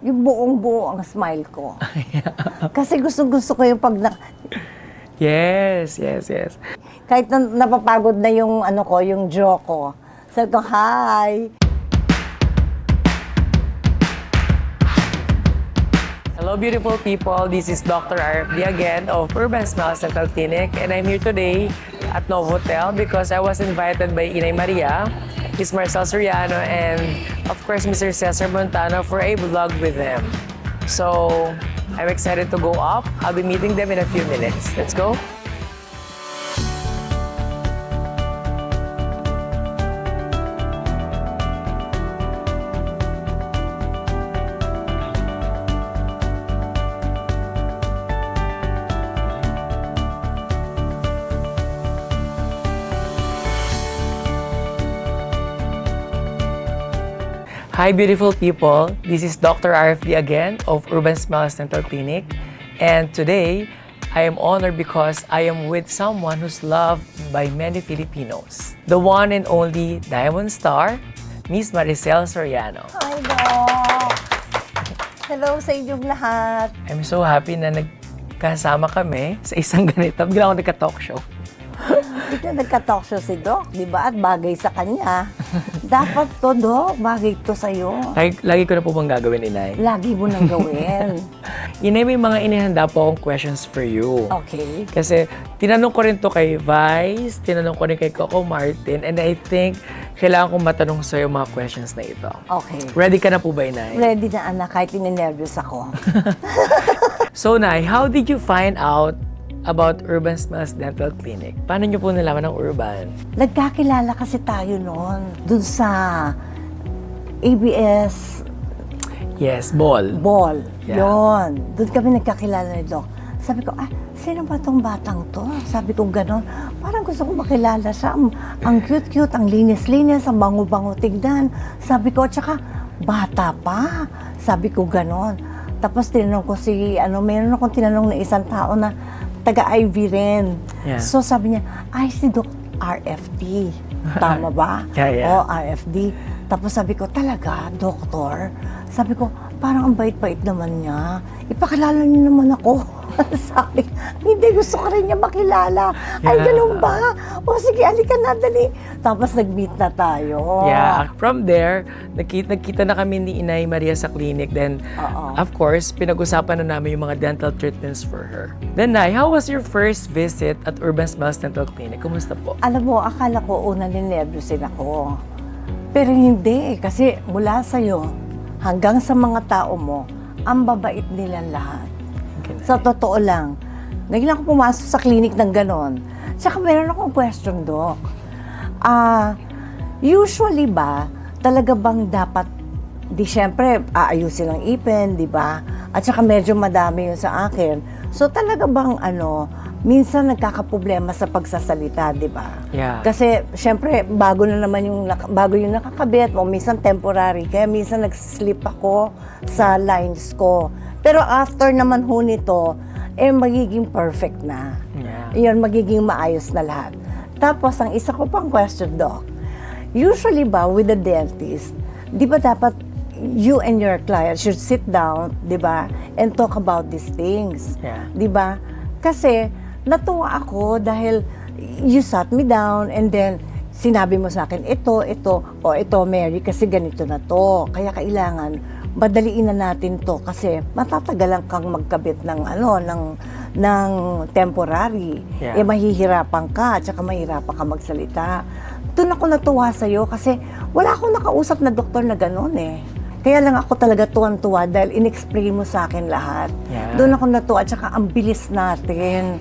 yung buong-buo ang smile ko. Kasi gusto ko yung Yes, yes, yes. kahit napapagod na yung ano ko, yung jaw ko. Sabi ko, hi! Hello, beautiful people. This is Dr. RFD again of Urban Smiles Dental Clinic, and I'm here today at Novotel because I was invited by Inay Maria, Miss Marcel Soriano, and of course, Mr. Cesar Montano for a vlog with them. So, I'm excited to go up. I'll be meeting them in a few minutes. Let's go. Hi, beautiful people. This is Dr. RFD again of Urban Smiles Dental Clinic. And today, I am honored because I am with someone who's loved by many Filipinos. The one and only Diamond Star, Miss Maricel Soriano. Hi, Doc! Hello sa inyong lahat. I'm so happy na nagkasama kami sa isang ganito. Bigla ako nagka-talk show. Ito nagka-talk show si Doc, di ba? At bagay sa kanya. Dapat to, Doc. Bagay to sa'yo. Lagi ko na po bang gagawin, Inay? Lagi mo nang gawin. Inay, may mga inihanda po akong questions for you. Okay. Kasi tinanong ko rin to kay Vice, tinanong ko rin kay Coco Martin, and I think kailangan kong matanong sa'yo mga questions na ito. Okay. Ready ka na po ba, Inay? Ready na, anak, kahit ininervyos ako. So, Nay, how did you find out about Urban Smiles Dental Clinic? Paano niyo po nalaman ng Urban? Nagkakilala kasi tayo noon dun sa ABS Yes, ball. Yun. Yeah. Doon kami nagkakilala ni Doc. Sabi ko, sino ba tong batang to? Sabi ko gano'n. Parang gusto ko makilala siya. Ang cute-cute, ang linis-linis, ang bango-bango tignan. Sabi ko, tsaka bata pa. Sabi ko gano'n. Tapos tinanong ko meron akong tinanong na isang tao na taga-IV rin. Yeah. So sabi niya, si Doc RFD. Tama ba? Yeah. RFD. Tapos sabi ko, talaga, doktor? Sabi ko, parang ang bait-bait naman niya. Ipakilala niyo naman ako. Sabi, hindi, gusto ko rin niya makilala. Ay, Yeah. ganun ba? O sige, alika na, dali. Tapos nag-meet na tayo. Yeah, from there, nagkita na kami ni Inay Maria sa clinic. Then, of course, pinag-usapan na namin yung mga dental treatments for her. Then, Nay, how was your first visit at Urban Smiles Dental Clinic? Kumusta po? Alam mo, akala ko una ninervyusin ako. Pero hindi, kasi mula sa'yo hanggang sa mga tao mo, ang babait nilang lahat. Sa totoo lang, ngayon ako pumasok sa clinic ng ganon. Tsaka meron akong question, Doc. Usually ba, talaga bang dapat, syempre, aayusin ang ipin, di ba? At saka medyo madami yun sa akin. So talaga bang minsan nagkakaproblema sa pagsasalita, di ba? Yeah. Kasi syempre bago yung nakakabit o minsan temporary, kaya minsan nag-slip ako sa lines ko. Pero after naman ho nito, magiging perfect na. Yeah. Iyon, magiging maayos na lahat. Tapos ang isa ko pang question, Doc. Usually ba with the dentist, di ba dapat you and your client should sit down, di ba, and talk about these things. Yeah. Di ba? Kasi natuwa ako dahil you sat me down and then sinabi mo sa akin, ito, Mary, kasi ganito na to. Kaya kailangan, madaliin na natin to kasi matatagalan kang magkabit ng temporary. Yeah. Mahihirapan ka, at saka mahirapan ka magsalita. Doon ako natuwa sa'yo kasi wala akong nakausap na doktor na gano'n eh. Kaya lang ako talaga tuwan-tuwa dahil in-explain mo sa akin lahat. Yeah. Doon ako natuwa, at saka ang bilis natin.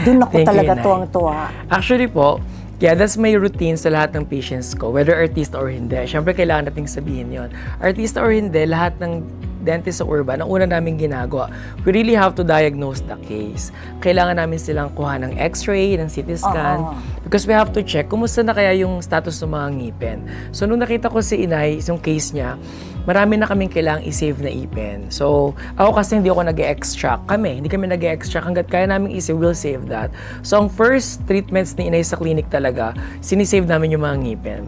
Doon ako Thank you, talaga Inay. tuwang-tuwa. Actually po, yeah, that's my routine sa lahat ng patients ko, whether artista or hindi. Siyempre, kailangan nating sabihin yon. Artista or hindi, lahat ng dentist sa Urban, ang una namin ginagawa, we really have to diagnose the case. Kailangan namin silang kuha ng x-ray, ng CT scan, because we have to check kumusta na kaya yung status ng mga ngipin. So, nung nakita ko si Inay, yung case niya, marami na kaming kailangang i-save na ipin. So, ako kasi hindi ako nag-extract. Hindi kami nag-extract. Hanggat kaya namin i-save, we'll save that. So, ang first treatments ni inay sa clinic talaga, sinisave namin yung mga ngipin.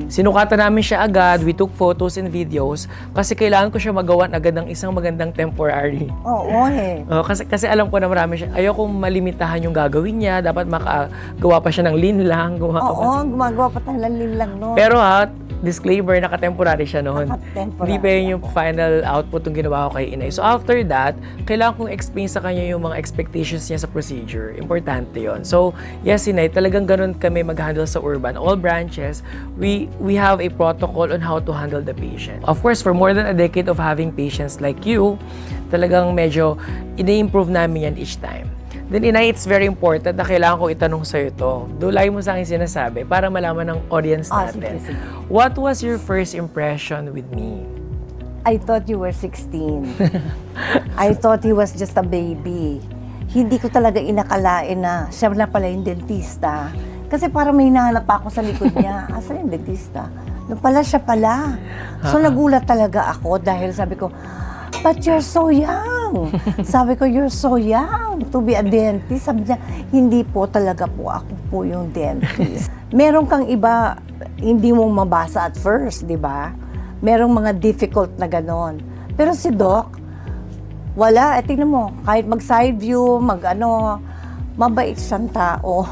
Sinukatan namin siya agad, we took photos and videos, kasi kailangan ko siya magawa agad ng isang magandang temporary. Oo Kasi alam ko na marami siya. Ayokong malimitahan yung gagawin niya. Dapat makagawa pa siya ng linlang. Gumagawa pa tayo ng linlang, no? Pero disclaimer, naka-temporary siya noon. Naka-temporary Hindi pa yun yung final output yung ginawa ko kay inay. So after that, kailangan kong explain sa kanya yung mga expectations niya sa procedure. Importante yon. So yes, inay, talagang ganun kami mag-handle sa urban. All branches, we have a protocol on how to handle the patient. Of course, for more than a decade of having patients like you, talagang medyo ina-improve namin yan each time. Then, inay, it's very important na kailangan ko itanong sa'yo to. Dulay mo sa akin sinasabi para malaman ng audience natin. Sige. What was your first impression with me? I thought you were 16. I thought he was just a baby. Hindi ko talaga inakalain na siya na pala yung dentista. Kasi parang may hinahanap ako sa likod niya. Asan yung dentista? Nung pala siya pala. So nagulat talaga ako dahil sabi ko, but you're so young. Sabi ko, you're so young to be a dentist. Sabi niya, hindi po talaga po ako po yung dentist. Meron kang iba, hindi mo mabasa at first, di ba? Merong mga difficult na ganon. Pero si Doc, wala. Tingnan mo, kahit mag-side view, mabait siyang tao.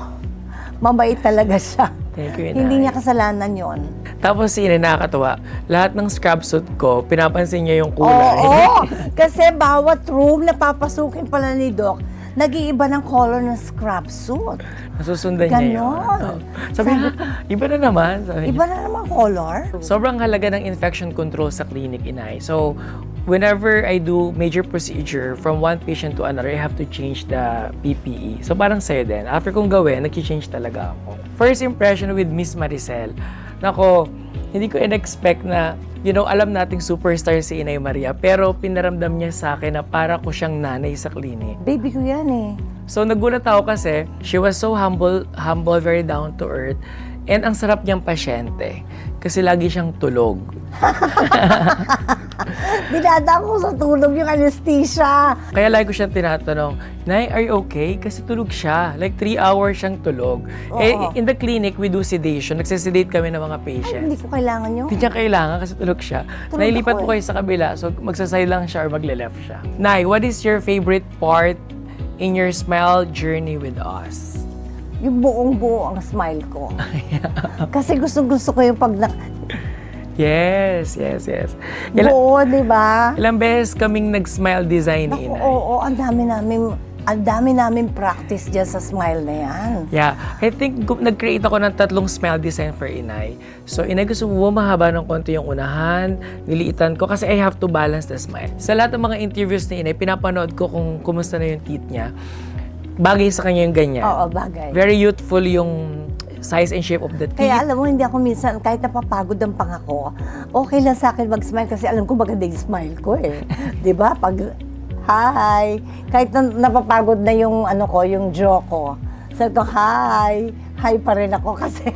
Mabait talaga siya. Thank you, inay. Hindi niya kasalanan yon. Tapos inay, nakakatawa. Lahat ng scrub suit ko, pinapansin niya yung kulay. Oo, kasi bawat room na papasukin pala ni Doc, nag-iiba ng color ng scrub suit. Nasusundan niya yun. Ganon. Sabi niya, iba na naman. Sabi niya. Iba na naman color. Sobrang halaga ng infection control sa clinic, inay. So, whenever I do major procedure from one patient to another, I have to change the PPE. So, parang sa'yo din. After kong gawin, nag-change talaga ako. First impression with Miss Maricel, nako, hindi ko in-expect na, alam nating superstar si Inay Maria, pero pinaramdam niya sa akin na para ko siyang nanay sa clinic. Baby ko yan eh. So, nagulat ako kasi, she was so humble, very down to earth, and ang sarap niyang pasyente, kasi lagi siyang tulog. Dinadaan ko sa tulog yung anesthesia. Kaya lagi ko siyang tinatanong, Nay, are you okay? Kasi tulog siya. Like 3 hours siyang tulog. In the clinic, we do sedation. Nagsisedate kami ng mga Ay, patients. hindi ko kailangan yun. Hindi niya kailangan kasi tulog siya. Tulog Nailipat ako ko kayo sa kabila, so magsaside lang siya or magle-left siya. Nay, what is your favorite part in your smile journey with us? Yung buong-buo ang smile ko. Kasi gusto ko yung pag Yes. buo, di ba? Ilang beses kaming nag-smile design ni Naku, Inay. oo, ang dami namin practice dyan sa smile na yan. Yeah, I think nag-create ako ng 3 smile design for Inay. So, Inay, gusto mo mahaba ng konti yung unahan, niliitan ko kasi I have to balance the smile. Sa lahat ng mga interviews ni Inay, pinapanood ko kung kumusta na yung teeth niya. Bagay sa kanya yung ganyan. Oo, bagay. Very youthful yung size and shape of the teeth. Kaya alam mo, hindi ako minsan, kahit napapagod ang panga ko, okay lang sa akin mag-smile kasi alam ko maganda yung smile ko eh. Di ba? Pag, hi! Kahit napapagod na yung, yung jaw ko, sabi ko, hi! Hi pa rin ako kasi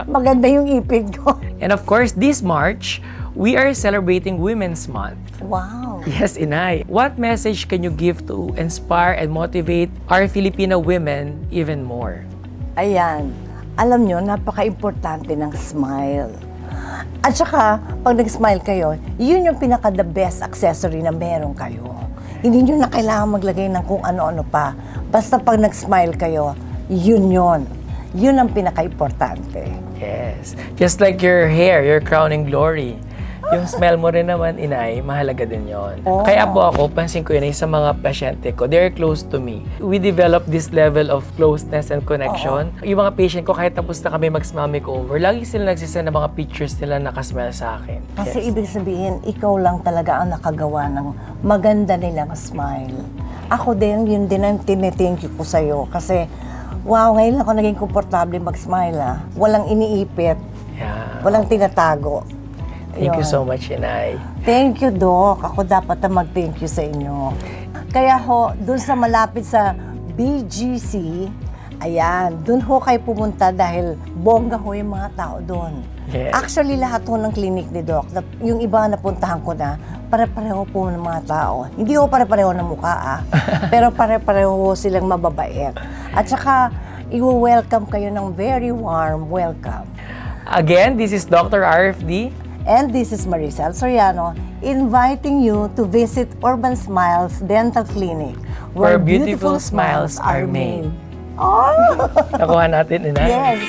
maganda yung ipid ko. And of course, this March, we are celebrating Women's Month. Wow! Yes, Inay. What message can you give to inspire and motivate our Filipino women even more? Ayan. Alam nyo, napaka-importante ng smile. At saka, pag nag-smile kayo, yun yung pinaka-the best accessory na meron kayo. Hindi nyo na kailangan maglagay ng kung ano-ano pa. Basta pag nag-smile kayo, yun yun. Yun ang pinaka-importante. Yes. Just like your hair, your crowning glory. Yung smell mo rin naman, Inay, mahalaga din yon. Oo. Kaya po ako, pansin ko yun sa mga pasyente ko, they're close to me. We develop this level of closeness and connection. Yung mga patient ko, kahit tapos na kami mag-smile makeover, lagi sila nagsisend ng mga pictures nila nakasmile sa akin. Kasi Yes. ibig sabihin, ikaw lang talaga ang nakagawa ng maganda nilang smile. Ako din, yun din ang tinithank you ko sa'yo. Kasi, wow, ngayon ako naging komportable mag-smile ah. Walang iniipit, Yeah. walang tinatago. Thank you Yun. so much, Inay. Thank you, Doc. Ako dapat na mag-thank you sa inyo. Kaya ho, dun sa malapit sa BGC, Ayan, dun ho kayo pumunta dahil bongga ho yung mga tao doon. Yes. Actually, lahat ho ng clinic ni Doc, yung iba napuntahan ko na, pare-pareho po ng mga tao. Hindi ho pare-pareho ng mukha, pero pare-pareho ho silang mababait. At saka, i-welcome kayo ng very warm welcome. Again, this is Dr. RFD. And this is Maricel Soriano, inviting you to visit Urban Smiles Dental Clinic, Where beautiful smiles are made. Oh! Nakuha natin, Inay. Yes.